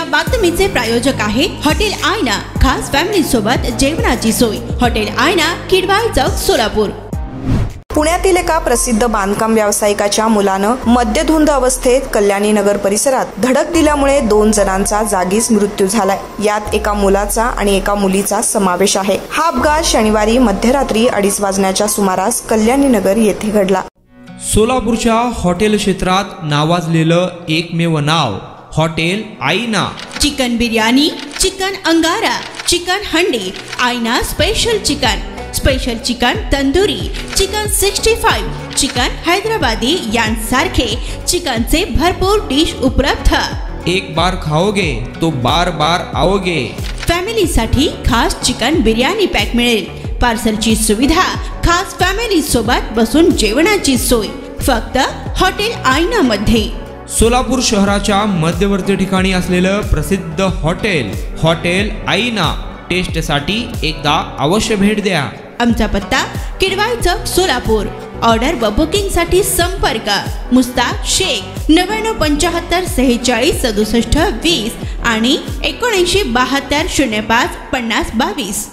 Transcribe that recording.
बातमीचे प्रायोजक आहे हॉटेल आयना। खास फॅमिली सोबत जेवणाची सोय। हॉटेल आयना, किडवाई चौक, सोलापूर। पुण्यातील एका प्रसिद्ध बांधकाम व्यावसायिकाच्या मुलानं मद्यधुंद अवस्थेत कल्याणी नगर परिसरात धडक दिल्यामुळे 2 जणांचा जागीच मृत्यू झालाय। यात एका मुलाचा आणि एका मुलीचा समावेश आहे। हा अपघात शनिवारी मध्यरात्री 2:30 वाजण्याच्या सुमारास कल्याणी नगर येथे घडला। सोलापूरच्या हॉटेल क्षेत्रात नावाजलेलं एकमेव नाव हॉटेल आईना। चिकन बिर्याणी, चिकन अंगारा, चिकन हंडी, आईना special chicken, special chicken tandoori, chicken 65, chicken Hyderabadi यांसारखे चिकनचे भरपूर डिश उपलब्ध। एक बार खाओगे तो बार बार आओगे। फॅमिलीसाठी खास चिकन बिर्याणी पॅक मिळेल। पार्सलची सुविधा, खास फॅमिली सोबत बसून जेवणाची सोय फक्त हॉटेल आईना मध्ये। सोलापूर शहराच्या मध्यवर्ती ठिकाणी असलेलं प्रसिद्ध हॉटेल आईना टेस्टसाठी एकदा अवश्य भेट द्या। आमचा पत्ता किडवाई चौक, सोलापूर। ऑर्डर व बुकिंग साठी संपर्क मुस्ताक शेख 9975 46 67 20 आणि 7972 05 50 22।